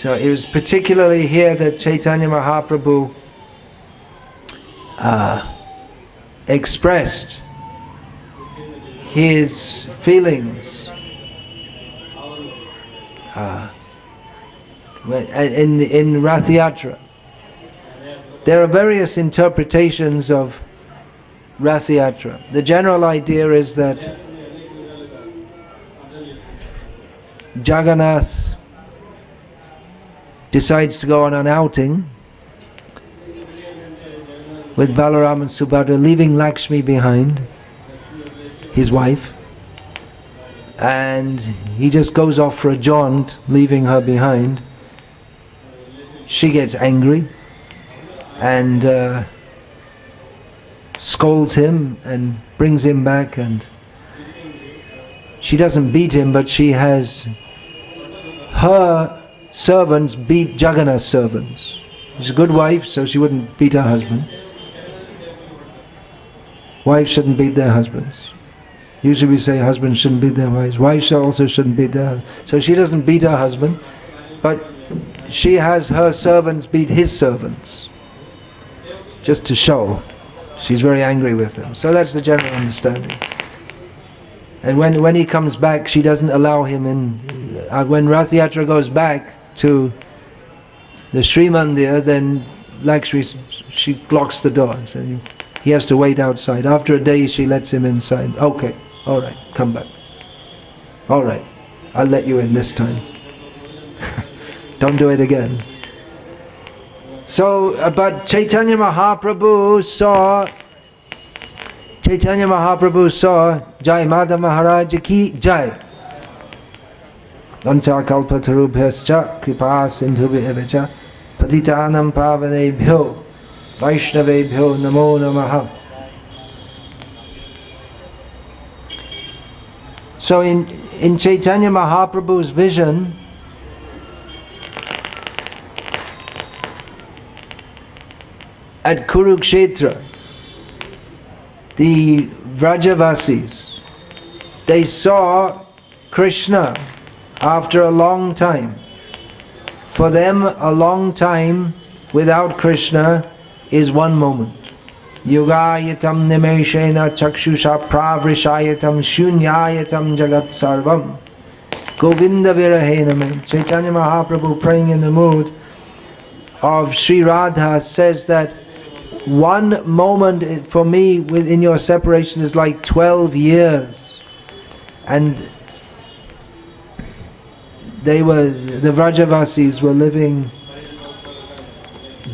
So it was particularly here that Chaitanya Mahaprabhu expressed his feelings in Rath Yatra. There are various interpretations of Rath Yatra. The general idea is that Jagannath decides to go on an outing with Balaram and Subhadra, leaving Lakshmi behind, his wife, and he just goes off for a jaunt, leaving her behind. She gets angry and scolds him and brings him back, and she doesn't beat him, but she has her servants beat Jagannath's servants. She's a good wife, so she wouldn't beat her husband. Wives shouldn't beat their husbands. Usually we say husbands shouldn't beat their wives. Wives also shouldn't beat their husbands. So she doesn't beat her husband, but she has her servants beat his servants, just to show she's very angry with him. So that's the general understanding. And when he comes back, she doesn't allow him in. When Rath Yatra goes back to the Sri Mandir, then Lakshmi, she locks the door. So he has to wait outside. After a day, she lets him inside. Okay, all right, come back. All right, I'll let you in this time. Don't do it again. So, but Chaitanya Mahaprabhu saw Jai Madha Maharaj ki Jai. Vancha kalpatarubhyascha kripa sindhubhyevacha patitanam pavanebhyo Vaishnavebhyo namo namaha. So in Chaitanya Mahaprabhu's vision, at Kurukshetra, the Vrajavasis, they saw Krishna after a long time. For them, a long time without Krishna is one moment. Yogayatam nimeshena chakshusha pravrishayatam shunyayatam jagat sarvam Govinda virahena me. Chaitanya Mahaprabhu, praying in the mood of Sri Radha, says that one moment for me within your separation is like 12 years. And the Vrajavasis were living,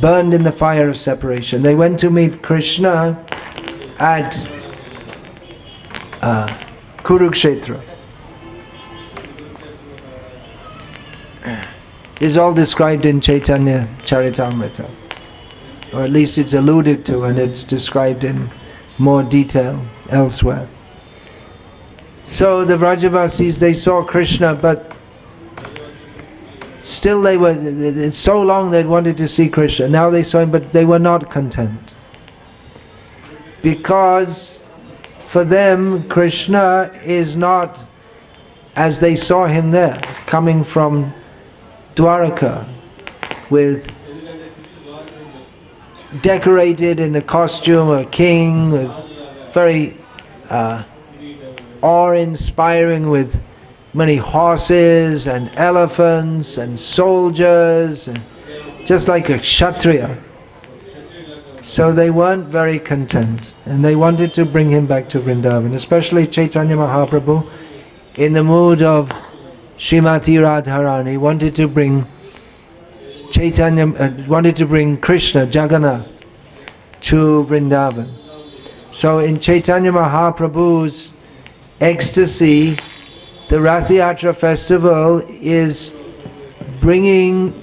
burned in the fire of separation. They went to meet Krishna at Kurukshetra. This is all described in Chaitanya Charitamrita, or at least it's alluded to, and it's described in more detail elsewhere. So the Vrajavasis, they saw Krishna, but still it's so long they'd wanted to see Krishna. Now they saw him, but they were not content. Because for them, Krishna is not as they saw him there, coming from Dwaraka, with decorated in the costume of a king, with very awe-inspiring, with many horses and elephants and soldiers, and just like a Kshatriya. So they weren't very content, and they wanted to bring him back to Vrindavan, especially Chaitanya Mahaprabhu, in the mood of Srimati Radharani, wanted to bring Krishna, Jagannath, to Vrindavan. So in Chaitanya Mahaprabhu's ecstasy, the Rath Yatra festival is bringing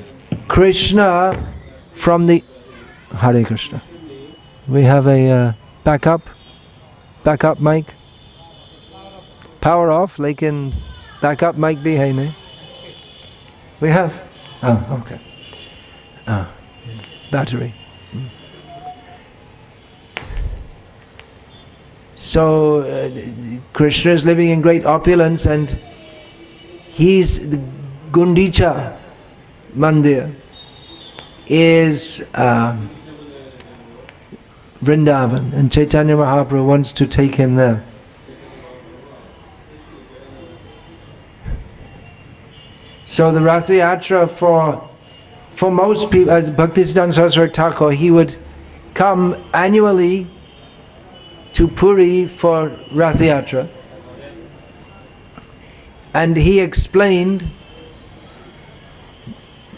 Krishna from the... Hare Krishna. We have a backup mic. Power off, lekin backup mic bhi hai nahi. We have? Oh, okay. Battery. So Krishna is living in great opulence, and he's the Gundicha, mandir is Vrindavan, and Chaitanya Mahaprabhu wants to take him there. So the Rath Yatra for most people, as Bhaktisiddhanta Saraswati Thakur, he would come annually to Puri for Rath Yatra, and he explained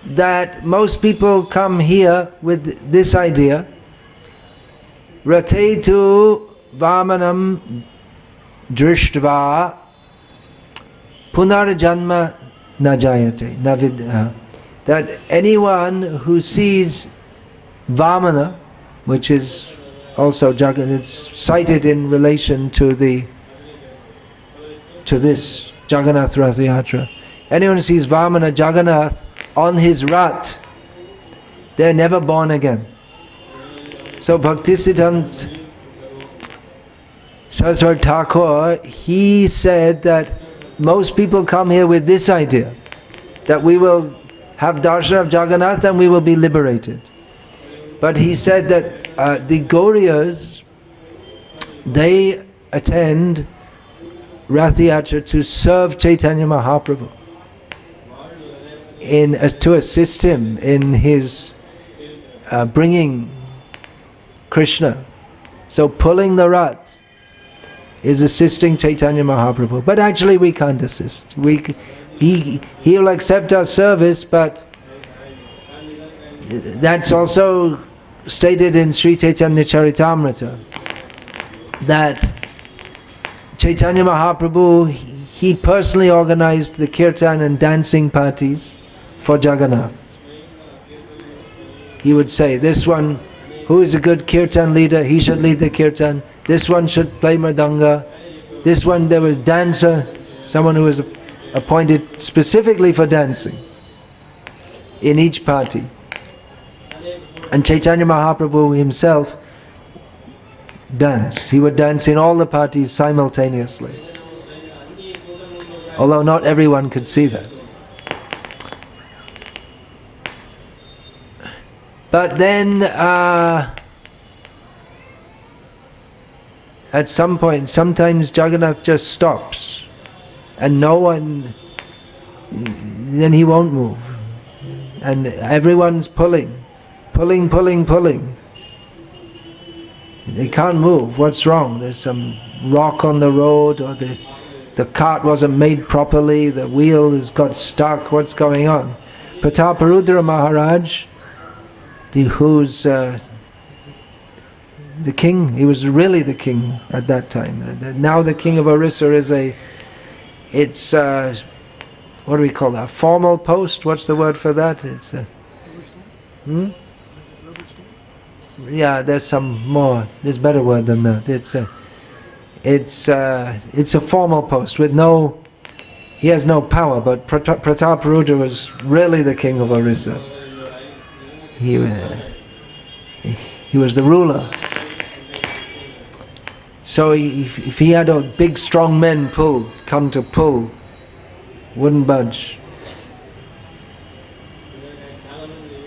that most people come here with this idea: Ratetu Vamanam Drishtva Punarjanma Najayate. That anyone who sees Vamana, which is also Jagannath, it's cited in relation to this Jagannath Rath Yatra. Anyone who sees Vamana Jagannath on his Rath, they're never born again. So Bhaktisiddhanta Saraswati Thakur, he said that most people come here with this idea, that we will have darshan of Jagannath and we will be liberated. But he said that the Gauriyas, they attend Rath Yatra to serve Chaitanya Mahaprabhu, to assist him in his bringing Krishna. So pulling the Rath is assisting Chaitanya Mahaprabhu. But actually we can't assist. He'll accept our service, but that's also stated in Sri Chaitanya Charitamrita, that Chaitanya Mahaprabhu, he personally organized the kirtan and dancing parties for Jagannath. He would say, this one, who is a good kirtan leader, he should lead the kirtan. This one should play mridanga. This one, there was dancer, someone who was appointed specifically for dancing in each party. And Chaitanya Mahaprabhu himself danced. He would dance in all the parties simultaneously, although not everyone could see that. But then at some point, sometimes Jagannath just stops and no one, then he won't move. And everyone's pulling. They can't move. What's wrong? There's some rock on the road, or the cart wasn't made properly, the wheel has got stuck. What's going on? Prataparudra Maharaj, who's the king, he was really the king at that time. Now the king of Orissa is what do we call that? Formal post? What's the word for that? It's yeah, there's a better word than that. It's a formal post with he has no power, but Prataparudra was really the king of Orissa. He was the ruler. So if he had a big strong men come to pull, wouldn't budge.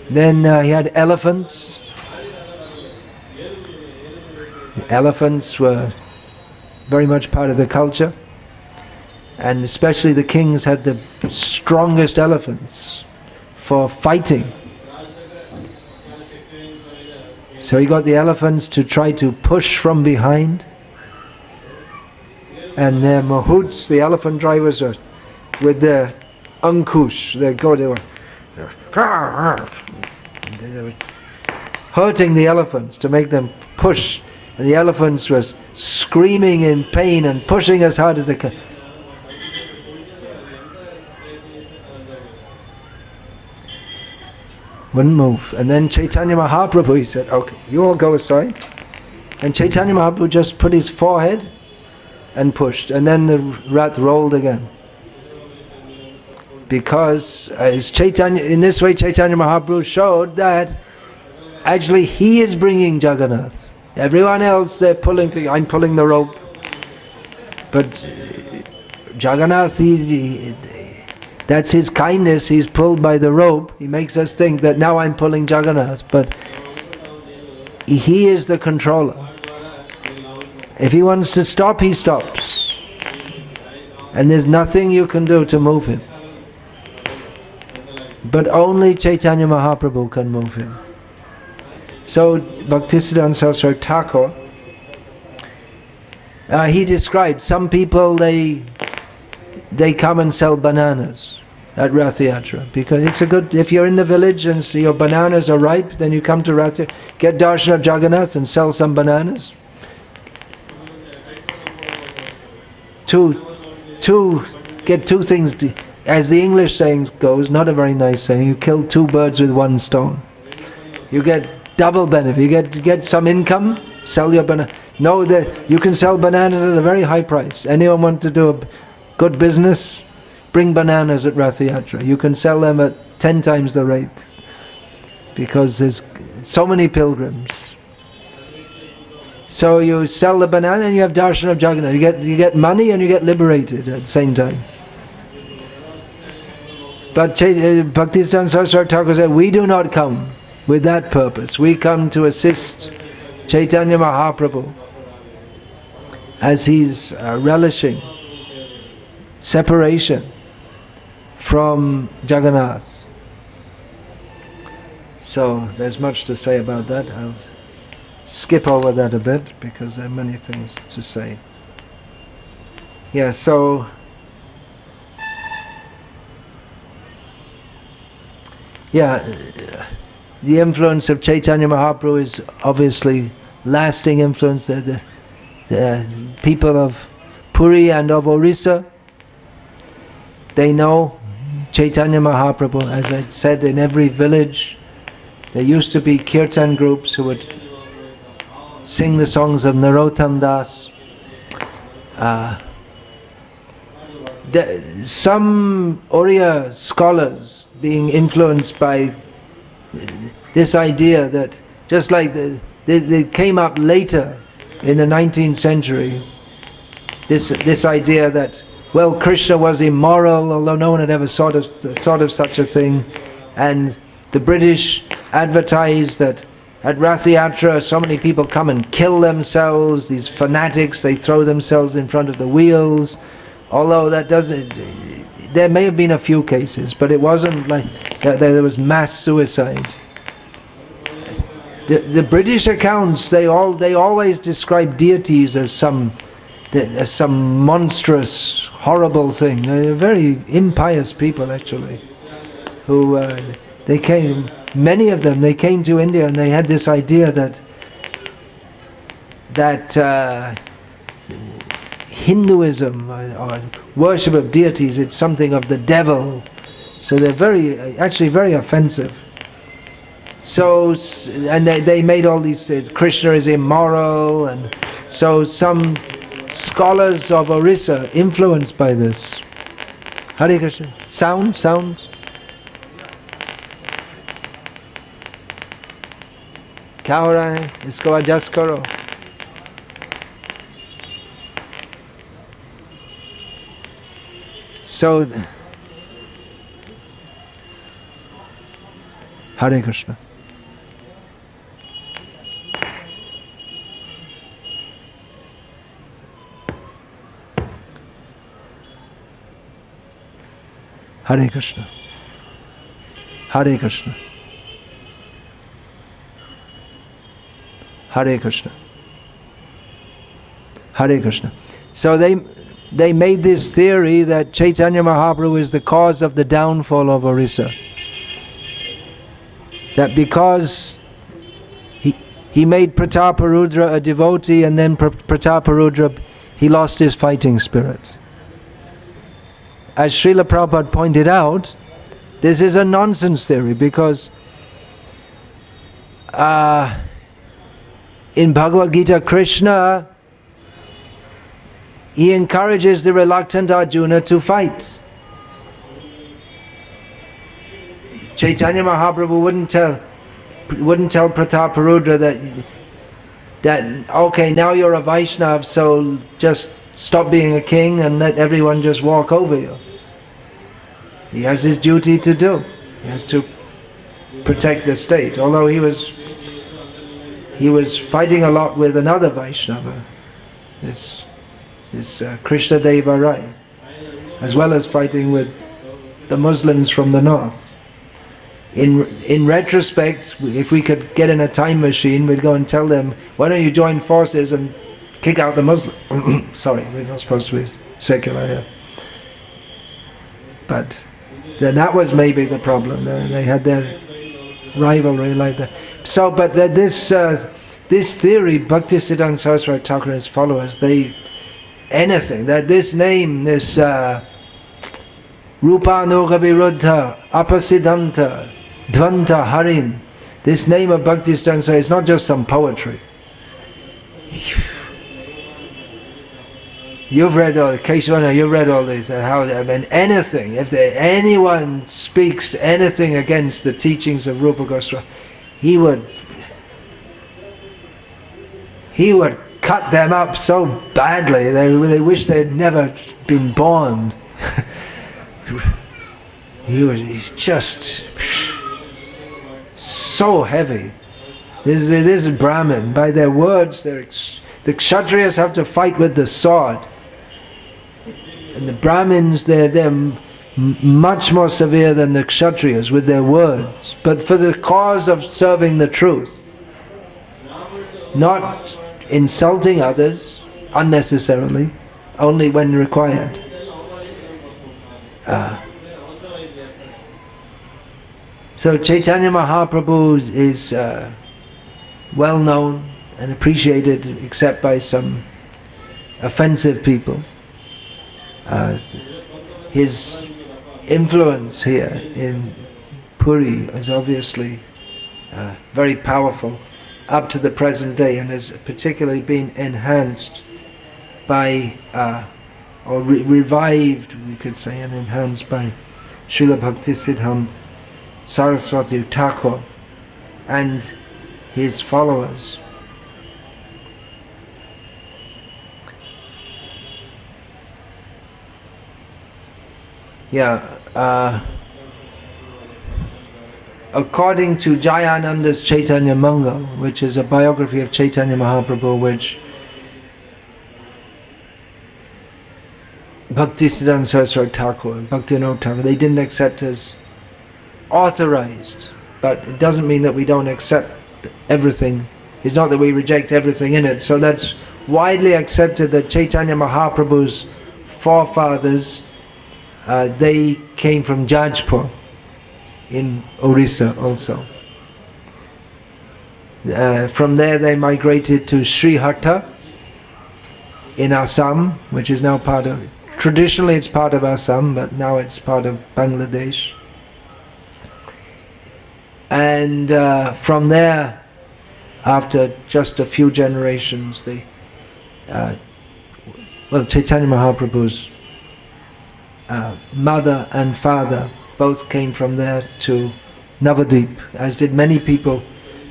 Then he had elephants. Elephants were very much part of the culture, and especially the kings had the strongest elephants for fighting. So he got the elephants to try to push from behind, and their mahouts, the elephant drivers, with their ankush, they were hurting the elephants to make them push. And the elephants was screaming in pain and pushing as hard as they could. Wouldn't move. And then Chaitanya Mahaprabhu, he said, okay, you all go aside. And Chaitanya Mahaprabhu just put his forehead and pushed. And then the Rath rolled again. Because in this way Chaitanya Mahaprabhu showed that actually he is bringing Jagannath. Everyone else, they're pulling, I'm pulling the rope. But Jagannath, That's his kindness. He's pulled by the rope. He makes us think that now I'm pulling Jagannath, but he is the controller. If he wants to stop, he stops. And there's nothing you can do to move him. But only Chaitanya Mahaprabhu can move him. So Bhaktisiddhanta Saraswati Thakur, he described some people, they come and sell bananas at Rath Yatra, because it's a good, if you're in the village and see your bananas are ripe, then you come to Rath Yatra, get darshan of Jagannath and sell some bananas. Get two things, as the English saying goes, not a very nice saying, you kill two birds with one stone. You get double benefit, you get some income, sell your banana. Know that you can sell bananas at a very high price. Anyone want to do a good business? Bring bananas at Rath Yatra. You can sell them at 10 times the rate, because there's so many pilgrims. So you sell the banana and you have darshan of Jagannath. You get money and you get liberated at the same time. But Bhaktisiddhanta Saraswati Thakur said, we do not come with that purpose. We come to assist Chaitanya Mahaprabhu as he's relishing separation from Jagannath. So there's much to say about that. I'll skip over that a bit because there are many things to say. Yeah, so the influence of Chaitanya Mahaprabhu is obviously lasting influence. The people of Puri and of Orissa, they know Chaitanya Mahaprabhu. As I said, in every village there used to be kirtan groups who would sing the songs of Narottam Das. Some Oriya scholars, being influenced by this idea that, just like they came up later in the 19th century, this idea that, well, Krishna was immoral, although no one had ever thought of such a thing, and the British advertised that at Rath Yatra so many people come and kill themselves, these fanatics, they throw themselves in front of the wheels, although that doesn't, there may have been a few cases, but it wasn't like that there was mass suicide. The British accounts, they always describe deities as some monstrous, horrible thing. They're very impious people, actually, who many of them, they came to India and they had this idea that Hinduism or worship of deities, it's something of the devil. So they're actually very offensive. So, and they made all these, Krishna is immoral, and so some scholars of Orissa influenced by this. Hare Krishna. Sounds? क्या हो रहा है? इसको adjust करो. So, Hare Krishna. Hare Krishna. Hare Krishna. Hare Krishna. Hare Krishna. So they made this theory that Chaitanya Mahaprabhu is the cause of the downfall of Orissa. That because he made Prataparudra a devotee, and then Prataparudra, he lost his fighting spirit. As Srila Prabhupada pointed out, this is a nonsense theory, because in Bhagavad Gita, Krishna, he encourages the reluctant Arjuna to fight. Chaitanya Mahaprabhu wouldn't tell Prataparudra that okay, now you're a Vaishnav, so just stop being a king and let everyone just walk over you. He has his duty to do. He has to protect the state. Although he was fighting a lot with another Vaishnava, this Krishna Deva Rai, as well as fighting with the Muslims from the north. In retrospect, if we could get in a time machine, we'd go and tell them, why don't you join forces and kick out the Muslims? Sorry, we're not supposed to be secular here. But then that was maybe the problem. They had their rivalry like that. So, but this theory, Bhaktisiddhanta Saraswati Thakur and his followers, anything, that this name, this Rupa Noga Viruddha, Apasiddhanta, Dvanta Harin, this name of Bhaktisiddhanta Saraswati is not just some poetry. You've read all, Keshwana, you've read all these, anything, if anyone speaks anything against the teachings of Rupa Goswami, he would cut them up so badly, they wish they'd never been born. He's just so heavy. This is Brahmin. By their words, the Kshatriyas have to fight with the sword. And the Brahmins, they're much more severe than the Kshatriyas with their words. But for the cause of serving the truth. Not insulting others unnecessarily, only when required. So Chaitanya Mahaprabhu is well known and appreciated, except by some offensive people. His influence here in Puri is obviously very powerful up to the present day, and has particularly been enhanced by, or revived, we could say, and enhanced by Srila Bhaktisiddhanta Saraswati Thakur and his followers. According to Jayananda's Chaitanya Mangal, which is a biography of Chaitanya Mahaprabhu, which Bhaktisiddhanta Saraswati Thakur and Bhaktivinoda Thakur, they didn't accept as authorized, but it doesn't mean that we don't accept everything. It's not that we reject everything in it. So that's widely accepted that Chaitanya Mahaprabhu's forefathers, they came from Jajpur in Orissa also. From there they migrated to Srihatta in Assam, which is now part of, traditionally it's part of Assam, but now it's part of Bangladesh. And from there, after just a few generations, Chaitanya Mahaprabhu's mother and father both came from there to Navadvip, as did many people.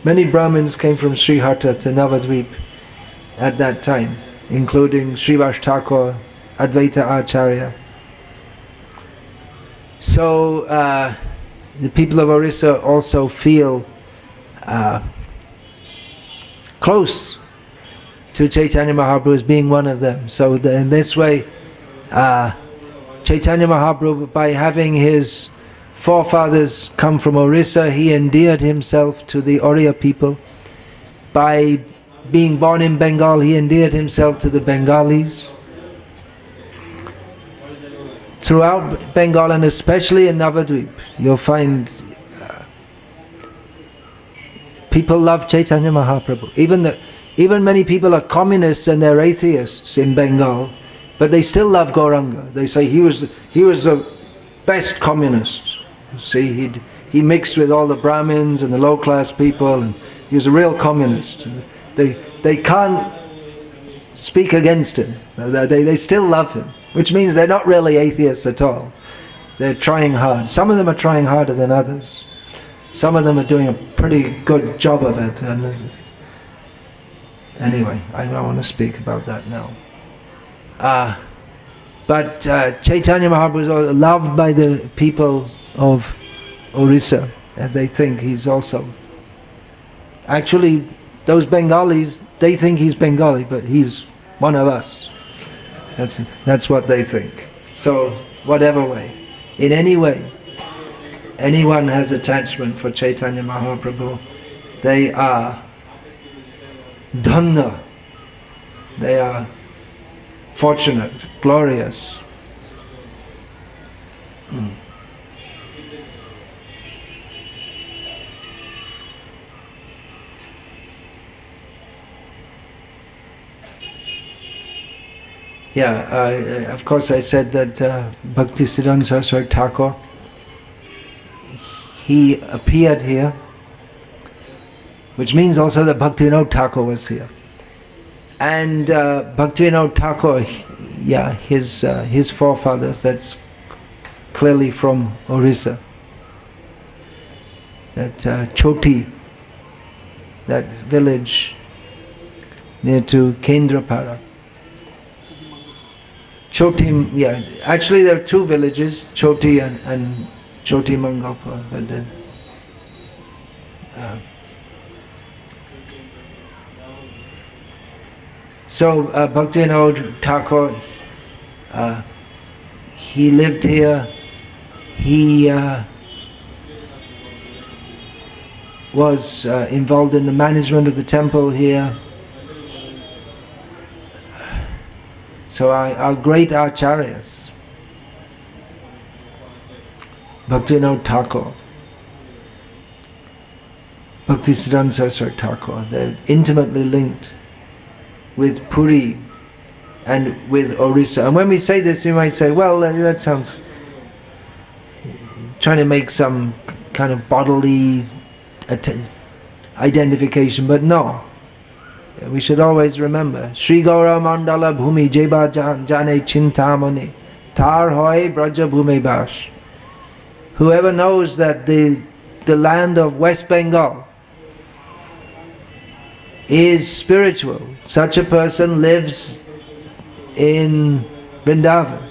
Many Brahmins came from Srihatta to Navadvip at that time, including Srivas Thakur, Advaita Acharya. So the people of Orissa also feel close to Chaitanya Mahaprabhu as being one of them. So in this way, Chaitanya Mahaprabhu, by having his forefathers come from Orissa, he endeared himself to the Oriya people. By being born in Bengal, he endeared himself to the Bengalis. Throughout Bengal, and especially in Navadvip, you'll find people love Chaitanya Mahaprabhu. Even many people are communists and they're atheists in Bengal, but they still love Gauranga. They say he was the best communist. See, he mixed with all the Brahmins and the low-class people, and he was a real communist. They can't speak against him. They still love him, which means they're not really atheists at all. They're trying hard. Some of them are trying harder than others. Some of them are doing a pretty good job of it. And anyway, I don't want to speak about that now. But Chaitanya Mahaprabhu is loved by the people of Orissa, and they think he's also... Actually, those Bengalis, they think he's Bengali, but he's one of us. That's what they think. So, whatever way, in any way, anyone has attachment for Chaitanya Mahaprabhu, they are dhanna, they are fortunate, glorious. Yeah, of course I said that Bhaktisiddhanta Saraswati Thakur, he appeared here, which means also that Bhaktivinoda Thakur was here. And Bhaktivinoda Thakur, yeah, his forefathers, that's clearly from Orissa. That Choti, that village near to Kendrapara. Choti, yeah, actually there are two villages, Choti and Choti Mangalpur, but then so Bhaktivinoda Thakur, he lived here. He was involved in the management of the temple here. So our great acharyas, Bhaktivinoda Thakur, Bhaktisiddhanta Saraswati Thakur, they're intimately linked with Puri and with Orissa. And when we say this, you might say, well, that sounds trying to make some kind of bodily identification, but no. We should always remember, Sri Gaura Mandala Bhumi Jeba Jane Chintamani Tar Hoy Braja Bhume Bash. Whoever knows that the land of West Bengal is spiritual, such a person lives in Vrindavan.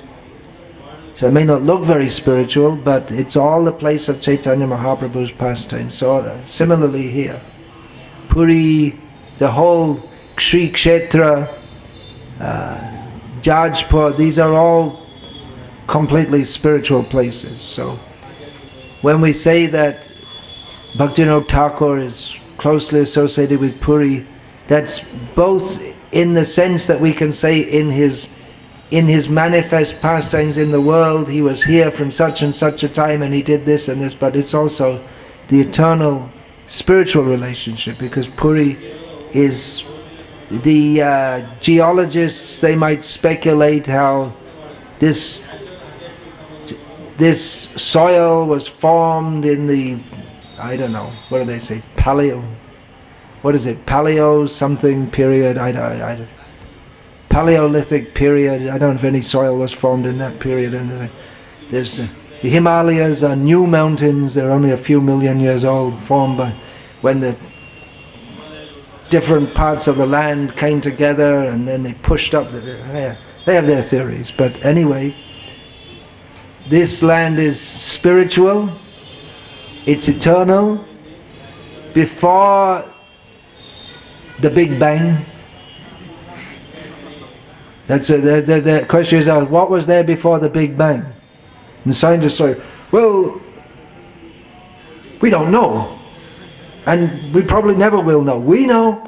So it may not look very spiritual, but it's all the place of Chaitanya Mahaprabhu's pastime. So similarly here, Puri, the whole Shri Kshetra, Jajpur, these are all completely spiritual places. So when we say that Bhaktivinoda Thakur is closely associated with Puri, that's both in the sense that we can say in his manifest pastimes in the world, he was here from such and such a time and he did this and this, but it's also the eternal spiritual relationship, because Puri is the geologists, they might speculate how this soil was formed in the, I don't know, what do they say, Paleo something period, Paleolithic period. I don't know if any soil was formed in that period. And there's the Himalayas are new mountains, they're only a few million years old, formed by when the different parts of the land came together and then they pushed up. They have their theories, but anyway, this land is spiritual, it's eternal. Before the Big Bang, that's the question is asked, what was there before the Big Bang? And the scientists say, well, we don't know. And we probably never will know. We know.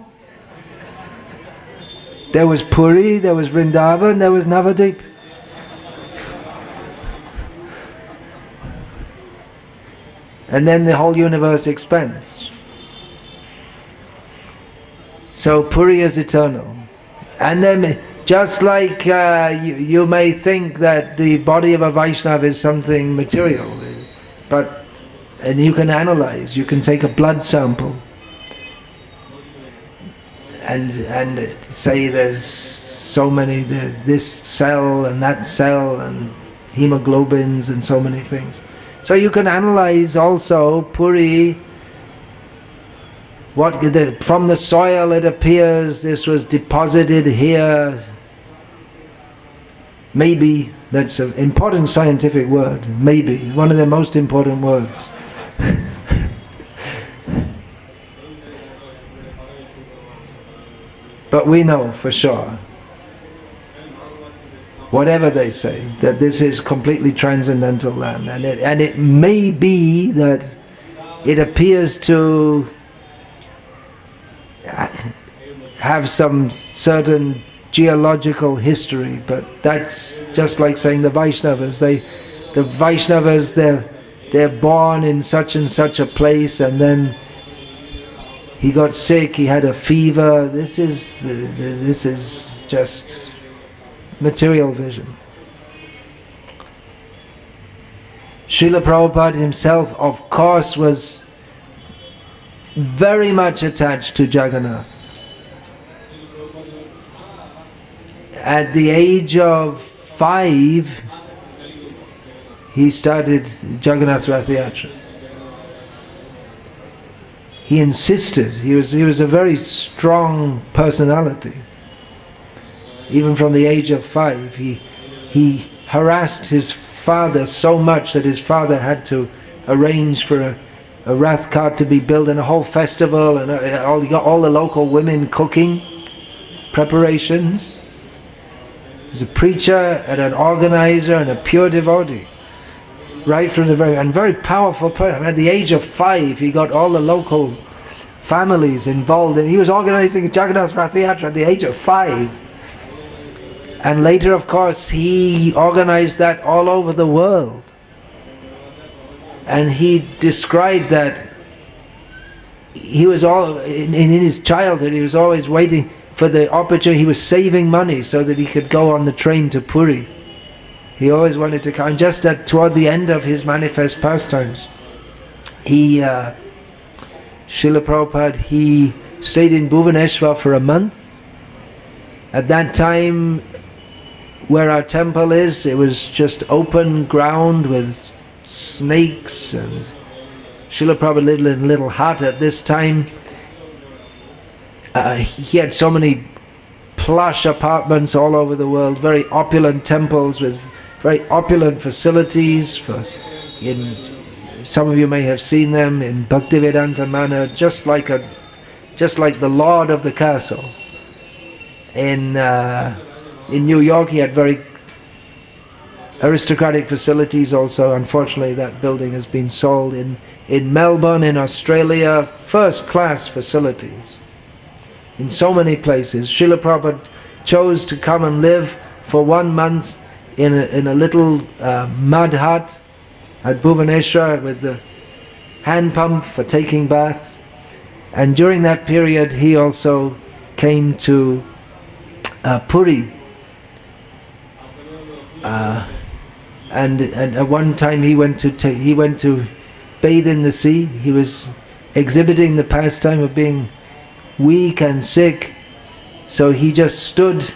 There was Puri, there was Vrindavan, there was Navadvip. And then the whole universe expands. So Puri is eternal. And then just like you may think that the body of a Vaishnava is something material, and you can analyze, you can take a blood sample and say there's so many, this cell and that cell and hemoglobins and so many things. So you can analyze also Puri, from the soil it appears this was deposited here Maybe, that's an important scientific word, maybe, one of the most important words. But we know for sure, whatever they say, that this is completely transcendental land, and it may be that it appears to have some certain geological history, but that's just like saying the Vaishnavas. The Vaishnavas, they're born in such and such a place, and then he got sick, he had a fever. This is just material vision. Srila Prabhupada himself, of course, was very much attached to Jagannath. At the age of 5, he started Jagannath Rath Yatra. He insisted. He was a very strong personality. Even from the age of 5, he harassed his father so much that his father had to arrange for a Rath cart to be built and a whole festival, and all the local women cooking preparations. He's a preacher and an organizer and a pure devotee. Right from the very powerful person. At the age of 5, he got all the local families involved, and he was organizing Jagannath Rath Yatra at the age of 5. And later, of course, he organized that all over the world. And he described that he was in his childhood, he was always waiting for the opportunity. He was saving money so that he could go on the train to Puri. He always wanted to come. Just toward the end of his manifest pastimes, Srila Prabhupada, he stayed in Bhubaneswar for a month. At that time, where our temple is, it was just open ground with snakes, and Srila Prabhupada lived in a little hut at this time. He had so many plush apartments all over the world, very opulent temples with very opulent facilities. Some of you may have seen them in Bhaktivedanta manner, just like the lord of the castle. In New York, he had very aristocratic facilities also. Unfortunately, that building has been sold. In Melbourne, in Australia, first-class facilities. In so many places. Srila Prabhupada chose to come and live for 1 month in a little mud hut at Bhubaneswar with the hand pump for taking baths. And during that period, he also came to Puri. And at one time he went to bathe in the sea. He was exhibiting the pastime of being weak and sick, so he just stood,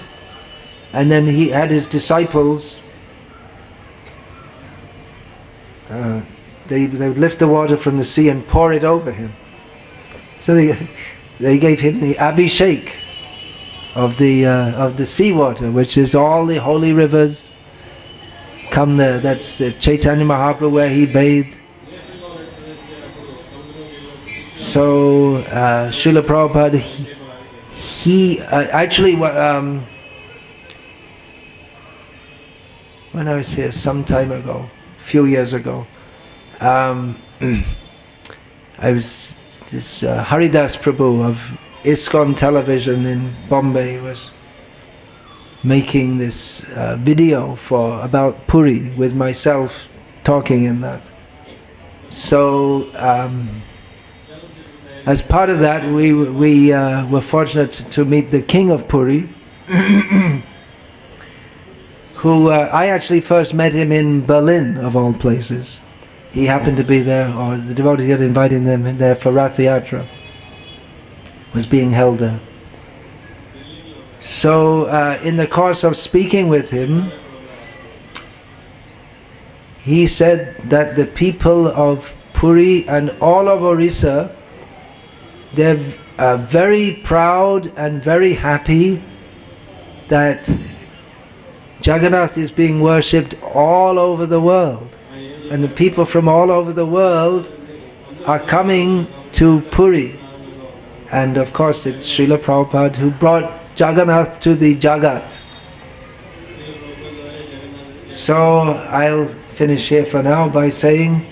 and then he had his disciples. They would lift the water from the sea and pour it over him. So they gave him the abhishek of the seawater, which is all the holy rivers come there. That's the Chaitanya Mahaprabhu where he bathed. So Srila Prabhupada, he actually, when I was here some time ago, a few years ago, this Haridas Prabhu of ISKCON television in Bombay was making this video about Puri with myself talking in that. So as part of that, we were fortunate to meet the king of Puri, who I actually first met him in Berlin, of all places. He happened to be there, or the devotee had invited them there for Rath Yatra, was being held there. So in the course of speaking with him, he said that the people of Puri and all of Orissa, they're very proud and very happy that Jagannath is being worshipped all over the world. And the people from all over the world are coming to Puri. And of course it's Srila Prabhupada who brought Jagannath to the Jagat. So I'll finish here for now by saying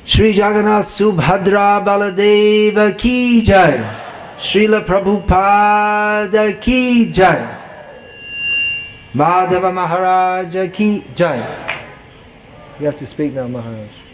Shri Jagannath Subhadra Baladeva Ki Jai, Srila Prabhupada Ki Jai, Madhava Maharaja Ki Jai. You have to speak now, Maharaj.